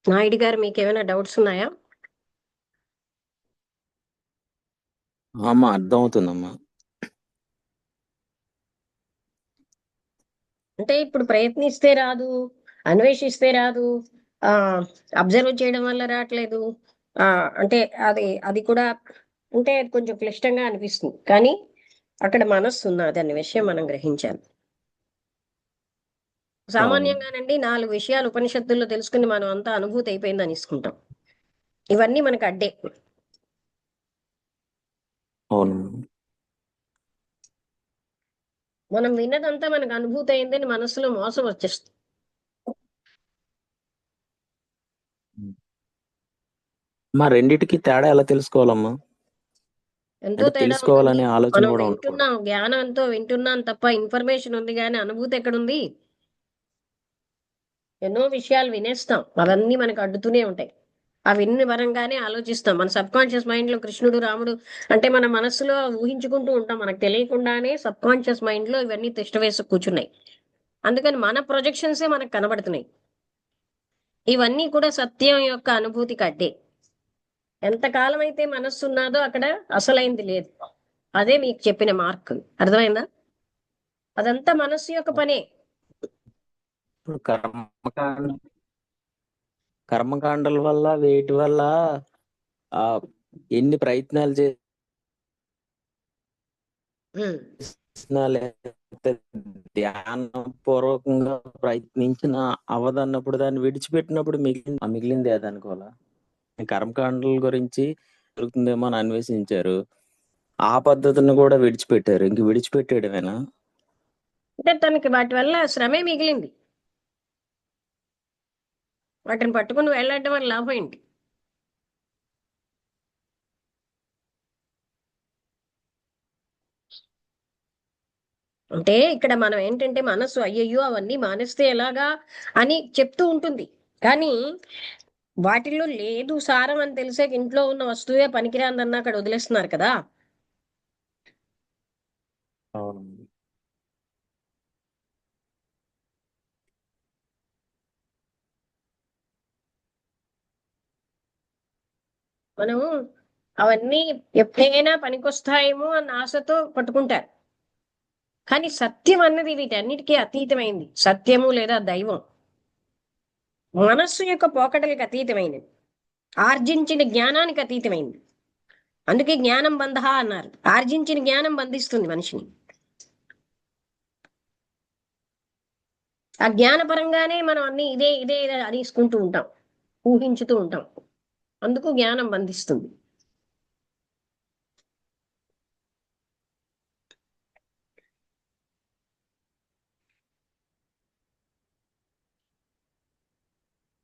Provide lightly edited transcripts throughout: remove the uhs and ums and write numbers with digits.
నాయుడు గారు మీకేమైనా డౌట్స్ ఉన్నాయా? అమ్మా అర్థమవుతుందమ్మా. అంటే ఇప్పుడు ప్రయత్నిస్తే రాదు, అన్వేషిస్తే రాదు, ఆ అబ్జర్వ్ చేయడం వల్ల రావట్లేదు. ఆ అంటే అది అది కూడా అంటే కొంచెం క్లిష్టంగా అనిపిస్తుంది. కానీ అక్కడ మనస్సు ఉన్నది అనే విషయం మనం గ్రహించాలి. అవును. సామాన్యంగానండి 4 విషయాలు ఉపనిషత్తుల్లో తెలుసుకుని మనం అంతా అనుభూతి అయిపోయిందని తీసుకుంటాం. ఇవన్నీ మనకు అడ్డే. అవును. మనం విన్నదంతా మనకు అనుభూతి అయిందని మనస్సులో మోసం వచ్చేస్తుంది. మా రెండిటికి తేడా ఎలా తెలుసుకోవాలమ్మా? ఎంతో అంటే తేడా ఉందండి. తెలుసుకోవాలనే ఆలోచన మనం కూడా ఉండకూడదు. వింటున్నాం, జ్ఞానంతో వింటున్నాం తప్ప ఇన్ఫర్మేషన్ ఉంది కానీ అనుభూతి ఎక్కడుంది? ఎన్నో విషయాలు వినేస్తాం, అవన్నీ మనకు అడ్డుతూనే ఉంటాయి. ఆ విన్ని వరంగానే ఆలోచిస్తాం. మన సబ్ కాన్షియస్ మైండ్ లో కృష్ణుడు, రాముడు అంటే మన మనస్సులో ఊహించుకుంటూ ఉంటాం. మనకు తెలియకుండానే సబ్ కాన్షియస్ మైండ్ లో ఇవన్నీ తిష్ట వేసి కూర్చున్నాయి. అందుకని మన ప్రొజెక్షన్సే మనకు కనబడుతున్నాయి. ఇవన్నీ కూడా సత్యం యొక్క అనుభూతికి అడ్డే. ఎంతకాలం అయితే మనస్సు ఉన్నదో అక్కడ అసలైంది లేదు. అదే మీకు చెప్పిన మార్క్. అర్థమైందా? అదంతా మనస్సు యొక్క పనే. ఇప్పుడు కర్మకాండల వల్ల వేటి వల్ల ఆ ఎన్ని ప్రయత్నాలు ఉమ్. చేసినా లేకపోతే ధ్యానం పూర్వకంగా ప్రయత్నించిన అవదన్నప్పుడు దాన్ని విడిచిపెట్టినప్పుడు మిగిలింది అదనుకోవాలా? కర్మకాండల గురించి దొరుకుతుందేమో అని అన్వేషించారు. ఆ పద్ధతిని కూడా విడిచిపెట్టారు. ఇంక విడిచిపెట్టేయడమేనా? అంటే తనకి వాటి వల్ల శ్రమే మిగిలింది. వాటిని పట్టుకుని వెళ్ళడం వల్ల లాభం ఏంటి? అంటే ఇక్కడ మనం ఏంటంటే మనస్సు అయ్యయ్యో అవన్నీ మానేస్తే ఎలాగా అని చెప్తూ ఉంటుంది. కానీ వాటిల్లో లేదు సారం అని తెలిసే ఇంట్లో ఉన్న వస్తువే పనికిరాందన్న అక్కడ వదిలేస్తున్నారు కదా. అవును. మనం అవన్నీ ఎప్పుడైనా పనికొస్తాయేమో అన్న ఆశతో పట్టుకుంటారు. కానీ సత్యం అన్నది వీటన్నిటికీ అతీతమైంది. సత్యము లేదా దైవం మనస్సు యొక్క పోకడలకు అతీతమైనది. ఆర్జించిన జ్ఞానానికి అతీతమైంది. అందుకే జ్ఞానం బంధ అన్నారు. ఆర్జించిన జ్ఞానం బంధిస్తుంది మనిషిని. ఆ జ్ఞానపరంగానే మనం అన్ని ఇదే ఇదే ఇదే అనేసుకుంటూ ఉంటాం, ఊహించుతూ ఉంటాం. అందుకు జ్ఞానం బంధిస్తుంది.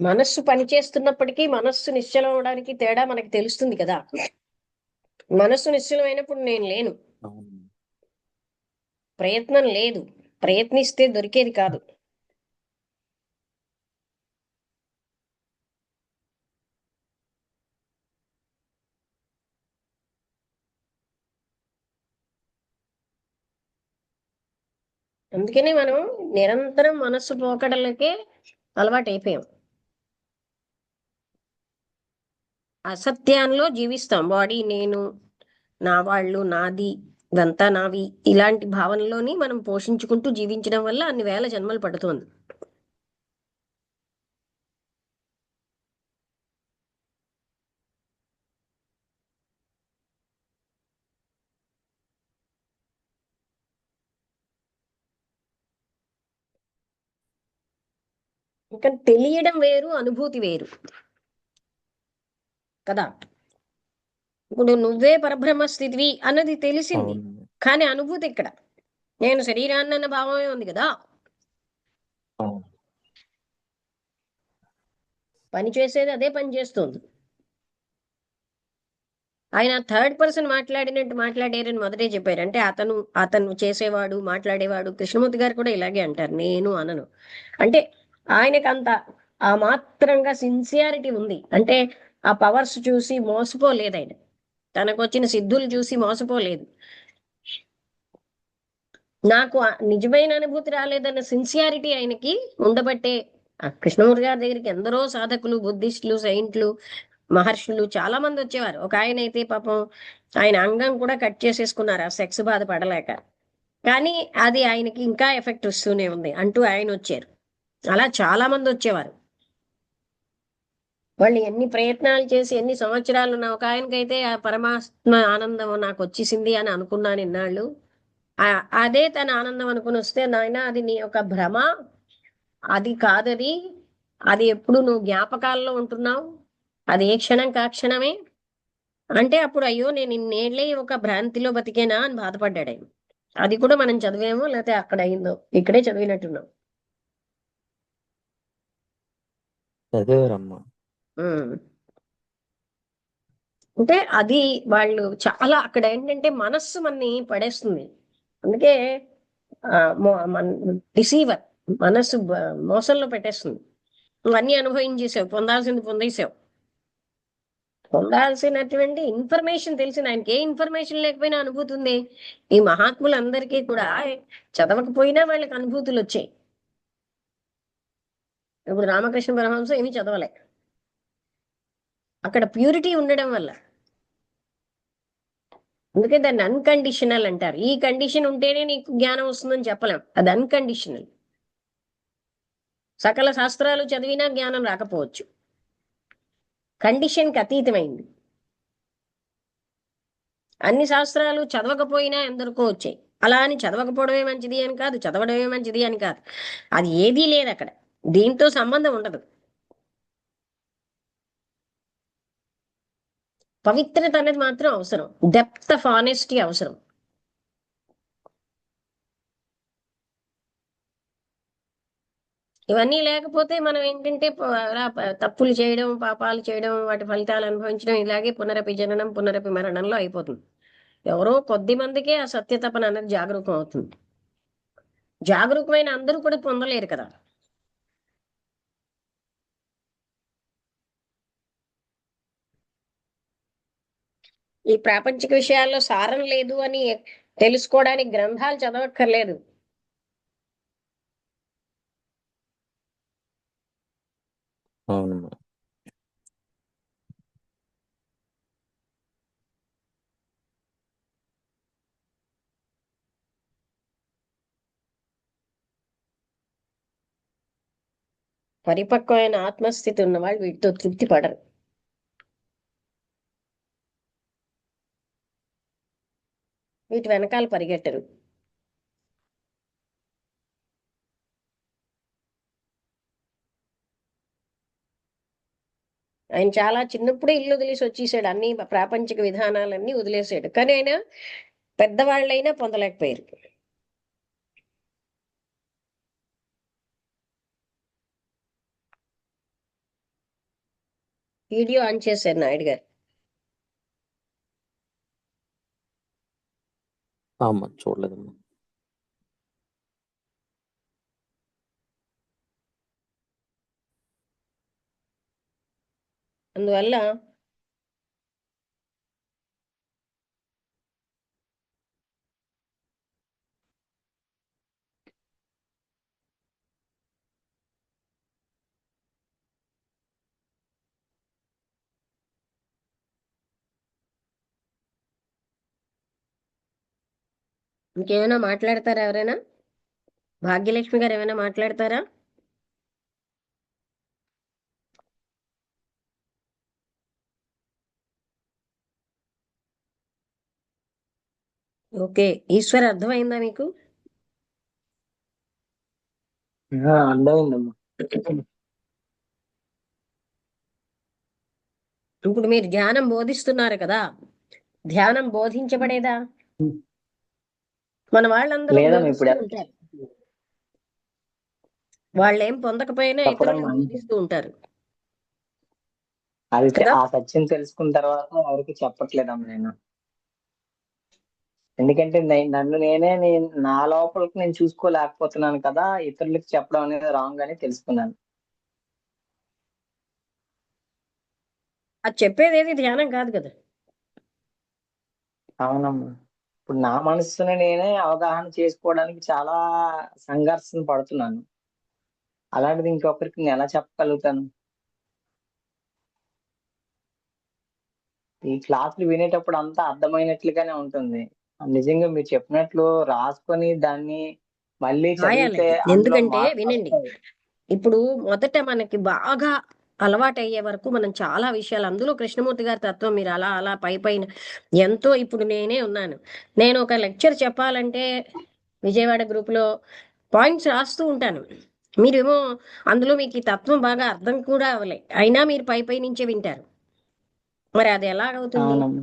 మనస్సు పనిచేస్తున్నప్పటికీ మనస్సు నిశ్చలం అవడానికి తేడా మనకి తెలుస్తుంది కదా. మనస్సు నిశ్చలమైనప్పుడు నేను లేను, అవును. ప్రయత్నం లేదు, ప్రయత్నిస్తే దొరికేది కాదు. అందుకనే మనం నిరంతరం మనస్సు పోకడలకే అలవాటు అయిపోయాం. అసత్యాల్లో జీవిస్తాం. బాడీ నేను, నా వాళ్ళు, నాది, ఇదంతా నావి, ఇలాంటి భావనలోని మనం పోషించుకుంటూ జీవించడం వల్ల అన్ని వేల జన్మలు పడుతోంది. ఇంకా తెలియడం వేరు, అనుభూతి వేరు కదా. ఇప్పుడు నువ్వే పరబ్రహ్మ స్థితివి అన్నది తెలిసింది, అవును. కానీ అనుభూతి ఇక్కడ నేను శరీరాన్ని అన్న భావమే ఉంది కదా. అవును. పని చేసేది అదే పని చేస్తుంది. ఆయన థర్డ్ పర్సన్ మాట్లాడినట్టు మాట్లాడారని మొదటే చెప్పారు. అంటే అతను అతను చేసేవాడు, మాట్లాడేవాడు. కృష్ణమూర్తి గారు కూడా ఇలాగే అంటారు, నేను అనను. అంటే ఆయనకు అంత ఆ మాత్రంగా సిన్సియారిటీ ఉంది. అంటే ఆ పవర్స్ చూసి మోసపోలేదు ఆయన. తనకు వచ్చిన సిద్ధులు చూసి మోసపోలేదు. నాకు నిజమైన అనుభూతి రాలేదన్న సిన్సియారిటీ ఆయనకి ఉండబట్టే ఆ కృష్ణమూర్తి గారి దగ్గరికి ఎందరో సాధకులు, బుద్ధిస్టులు, సెయింట్లు, మహర్షులు చాలా మంది వచ్చేవారు. ఒక ఆయన అయితే పాపం ఆయన అంగం కూడా కట్ చేసేసుకున్నారు ఆ సెక్స్ బాధ పడలేక. కానీ అది ఆయనకి ఇంకా ఎఫెక్ట్ వస్తూనే ఉంది అంటూ ఆయన వచ్చారు. అలా చాలా మంది వచ్చేవారు. వాళ్ళు ఎన్ని ప్రయత్నాలు చేసి ఎన్ని సంవత్సరాలు ఉన్న ఒక ఆయనకైతే ఆ పరమాత్మ ఆనందం నాకు వచ్చేసింది అని అనుకున్నాను ఇన్నాళ్ళు. అదే తన ఆనందం అనుకుని వస్తే, నాయన అది నీ యొక్క భ్రమ, అది కాదది, అది ఎప్పుడు నువ్వు జ్ఞాపకాల్లో ఉంటున్నావు, అది ఏ క్షణం కా క్షణమే అంటే అప్పుడు అయ్యో నేను ఇన్నేళ్ళే ఒక భ్రాంతిలో బతికేనా అని బాధపడ్డాడు ఆయన. అది కూడా మనం చదివేమో లేకపోతే అక్కడ అయిందో, ఇక్కడే చదివినట్టున్నాం. చదివారమ్మా. ఉమ్. అంటే అది వాళ్ళు చాలా అక్కడ ఏంటంటే మనస్సు మనని పడేస్తుంది. అందుకే మన డిసీవర్ మనస్సు మోసంలో పెట్టేస్తుంది. నువ్వు అన్ని అనుభవించేసావు, పొందాల్సింది పొందేసావు. పొందాల్సినటువంటి ఇన్ఫర్మేషన్ తెలిసింది ఆయనకి. ఏ ఇన్ఫర్మేషన్ లేకపోయినా అనుభూతి ఉంది. ఈ మహాత్ములందరికీ కూడా చదవకపోయినా వాళ్ళకి అనుభూతులు వచ్చాయి. ఇప్పుడు రామకృష్ణ పరమహంస ఏమీ చదవలే, అక్కడ ప్యూరిటీ ఉండడం వల్ల. అందుకే దాన్ని అన్కండిషనల్ అంటారు. ఈ కండిషన్ ఉంటేనే నీకు జ్ఞానం వస్తుందని చెప్పలేం, అది అన్కండిషనల్. సకల శాస్త్రాలు చదివినా జ్ఞానం రాకపోవచ్చు, కండిషన్కి అతీతమైంది. అన్ని శాస్త్రాలు చదవకపోయినా ఎందరికో వచ్చాయి. అలా అని చదవకపోవడమే మంచిది అని కాదు, చదవడమే మంచిది అని కాదు. అది ఏదీ లేదు అక్కడ, దీంతో సంబంధం ఉండదు. పవిత్రత అనేది మాత్రం అవసరం, డెప్త్ ఆఫ్ ఆనెస్టీ అవసరం. ఇవన్నీ లేకపోతే మనం ఏంటంటే అలా తప్పులు చేయడం, పాపాలు చేయడం, వాటి ఫలితాలు అనుభవించడం, ఇలాగే పునరపి జననం పునరపి మరణంలో అయిపోతుంది. ఎవరో కొద్ది మందికే ఆ సత్యతపన అనేది జాగరూకం అవుతుంది. జాగరూకమైన అందరూ కూడా పొందలేరు కదా. ఈ ప్రాపంచిక విషయాల్లో సారం లేదు అని తెలుసుకోవడానికి గ్రంథాలు చదవక్కర్లేదు. అవునమ్మా. పరిపక్వమైన ఆత్మస్థితి ఉన్న వాళ్ళు వీటితో తృప్తి పడరు. వీటి వెనకాల పరిగెట్టరు. ఆయన చాలా చిన్నప్పుడే ఇల్లు వదిలేసి వచ్చేసాడు, అన్ని ప్రాపంచిక విధానాలన్నీ వదిలేసాడు. కానీ ఆయన పెద్దవాళ్ళైనా పొందలేకపోయారు. వీడియో ఆన్ చేశారు నాయుడు గారు. అమ్మా చూడలేదమ్మా. అందువల్ల ఇంకేమైనా మాట్లాడతారా ఎవరైనా? భాగ్యలక్ష్మి గారు ఏమైనా మాట్లాడతారా? ఓకే, ఈశ్వర్ అర్థమైందా మీకు? అర్థమైందమ్మా. ఇప్పుడు మీరు ధ్యానం బోధిస్తున్నారు కదా, ధ్యానం బోధించబడేదా? మన వాళ్ళందరూ లేదమ్మా బోధిస్తూ ఇప్పుడు ఉంటారు, వాళ్ళేం పొందకపోయినా చెప్పడం ఇతరులకు మానేశాను. బోధిస్తూ ఉంటారు అది కదా. ఆ సత్యం తెలుసుకున్న తర్వాత ఎవరికి చెప్పట్లేదమ్మా నేను. ఎందుకంటే నన్ను నా లోపలికి నేను చూసుకోలేకపోతున్నాను కదా, ఇతరులకు చెప్పడం అనేది రాంగ్ అని తెలుసుకున్నాను. అది చెప్పేది ఏది ధ్యానం కాదు కదా. అవునమ్మా. ఇప్పుడు నా మనసుని నేనే అవగాహన చేసుకోవడానికి చాలా సంఘర్షణ పడుతున్నాను. అలాంటిది ఇంకొకరికి నేను ఎలా చెప్పగలుగుతాను? ఈ క్లాసులు వినేటప్పుడు అంతా అర్థమైనట్లుగానే ఉంటుంది. నిజంగా మీరు చెప్పినట్లు రాసుకొని దాన్ని మళ్ళీ చదివితే రాయాలండి. అందులో ఎందుకంటే మార్క్స్ వినండి, వస్తాయి. ఇప్పుడు మొదట మనకి బాగా అలవాటయ్యే వరకు మనం చాలా విషయాలు, అందులో కృష్ణమూర్తి గారి తత్వం మీరు అలా అలా పైన ఎంతో, ఇప్పుడు నేనే ఉన్నాను. నేను ఒక లెక్చర్ చెప్పాలంటే విజయవాడ గ్రూపులో పాయింట్స్ రాస్తూ ఉంటాను. మీరేమో అందులో మీకు ఈ తత్వం బాగా అర్థం కూడా అవ్వలే, అయినా మీరు పై నుంచే వింటారు. మరి అది ఎలాగవుతుంది? అవునమ్మా.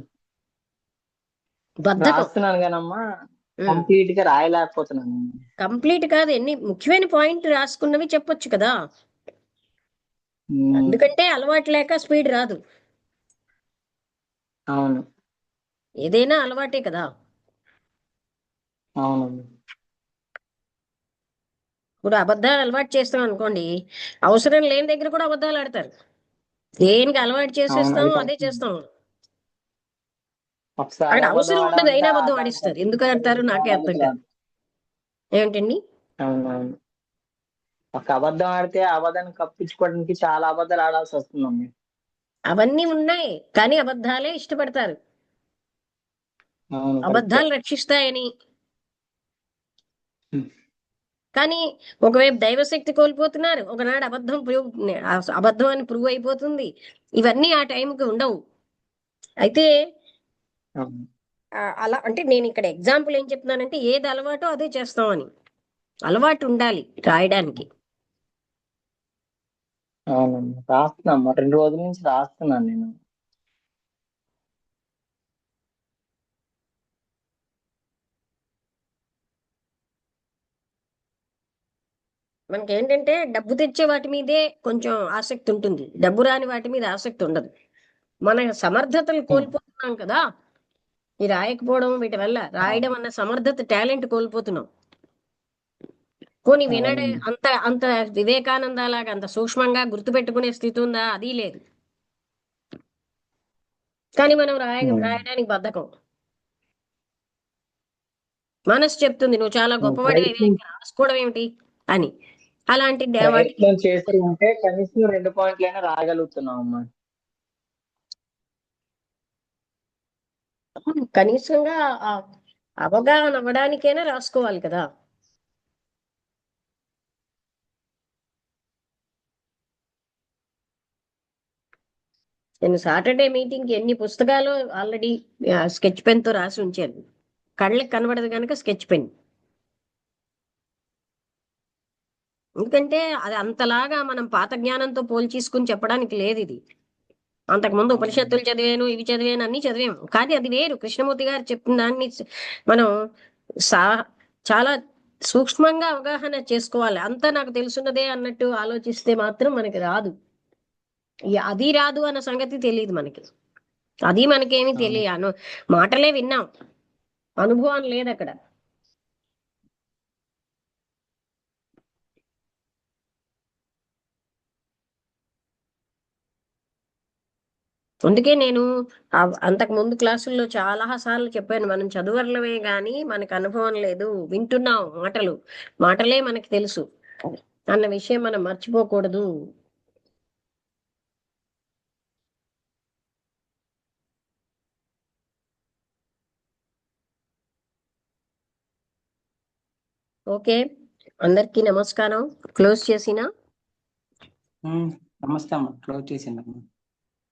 బద్ధకం. రాస్తున్నాను కానమ్మా, కంప్లీట్ గా రాయలేకపోతున్నాను. కంప్లీట్ కాదు, ఎన్ని ముఖ్యమైన పాయింట్ రాసుకున్నవి చెప్పొచ్చు కదా. ఉమ్, ఎందుకంటే అలవాటు లేక స్పీడ్ రాదు. అవును. ఏదైనా అలవాటే కదా. అవునమ్మా. ఇప్పుడు అబద్ధాలు అలవాటు చేస్తాం అనుకోండి, అవసరం లేని దగ్గర కూడా అబద్ధాలు ఆడతారు. దేనికి అలవాటు అవును, చేసేస్తాం అది అదే కరెక్ట్. చేస్తాం. ఒకసారి అక్కడ అబద్ధం అవసరం ఉండదు, ఆడామంటే అయినా అబద్ధం దాన్ని ఆడిస్తారు. ఎందుకు ఆడతారు తప్పించుకోవడానికి నాకే చాలా అర్థం అబద్ధాలు కాదు. ఆడతాం. ఏమిటండి? అవునవును. ఒక అబద్ధం ఆడితే ఆ అబద్ధాన్ని కప్పించుకోవడానికి చాలా అబద్ధాలు ఆడాల్సి వస్తుందమ్మా. అవన్నీ ఉన్నాయి, కానీ అబద్ధాలే ఇష్టపడతారు. అవును, కరెక్టే. అబద్ధాలు రక్షిస్తాయని. కానీ ఒకవైపు దైవశక్తి కోల్పోతున్నారు, ఒకనాడు అబద్ధం అని ప్రూవ్ అయిపోతుంది. ఇవన్నీ ఆ టైంకి ఉండవు. అయితే అవును. అలా అంటే నేను ఇక్కడ ఎగ్జాంపుల్ ఏం చెప్తున్నానంటే, ఏది అలవాటో అదే చేస్తామని. అలవాటు ఉండాలి రాయడానికి. అవునమ్మా, రాస్తున్నామ్మా, 2 రోజుల నుంచి రాస్తున్నాను నేను. మనకి ఏంటంటే డబ్బు తెచ్చే వాటి మీదే కొంచెం ఆసక్తి ఉంటుంది, డబ్బు రాని వాటి మీద ఆసక్తి ఉండదు. మన సమర్థతలు ఉమ్, కోల్పోతున్నాం కదా. ఈ రాయకపోవడం వీటి వల్ల, అవును. రాయడం అన్న సమర్థత, టాలెంట్ కోల్పోతున్నాం. పోనీ వినడే అవునమ్మా. అంత అంత వివేకానంద లాగా అంత సూక్ష్మంగా గుర్తుపెట్టుకునే స్థితి ఉందా? అది లేదు. కానీ మనం ఉమ్. రాయడానికి బద్ధకం. మనసు చెప్తుంది నువ్వు చాలా గొప్పవాడివి, ప్రయత్నం రాసుకోవడం ఏమిటి అని. అలాంటి వాటికి ప్రయత్నం చేస్తూ ఉంటే కనీసం 2 పాయింట్లైనా రాగలుగుతున్నాం అమ్మా. కనీసంగా ఆ అవగాహన అవ్వడానికైనా రాసుకోవాలి కదా. నేను సాటర్డే మీటింగ్కి ఎన్ని పుస్తకాలు ఆల్రెడీ స్కెచ్ పెన్ తో రాసి ఉంచాను. కళ్ళకి కనబడదు కనుక స్కెచ్ పెన్. ఎందుకంటే అది అంతలాగా మనం పాత జ్ఞానంతో పోల్చేసుకుని చెప్పడానికి లేదు ఇది. అంతకుముందు అవునమ్మా. ఉపనిషత్తులు చదివాను, ఇవి చదివాను, అన్ని చదివాము, కానీ అది వేరు. కృష్ణమూర్తి గారు చెప్పిన దాన్ని మనం సా చాలా సూక్ష్మంగా అవగాహన చేసుకోవాలి. అంతా నాకు తెలుసున్నదే అన్నట్టు ఆలోచిస్తే మాత్రం మనకి రాదు. అది రాదు అన్న సంగతి తెలియదు మనకి. అది మనకేమీ అవును. తెలియను, మాటలే విన్నాం, అనుభవం లేదు అక్కడ. అందుకే నేను అంతకు ముందు క్లాసుల్లో చాలా సార్లు చెప్పాను, మనం చదువర్లమే గాని మనకు అనుభవం లేదు, వింటున్నాం మాటలు, మాటలే మనకి తెలుసు అన్న విషయం మనం మర్చిపోకూడదు. ఓకే, అందరికీ నమస్కారం. క్లోజ్ చేసినా. నమస్తే అమ్మ, క్లోజ్ చేసిందమ్మా.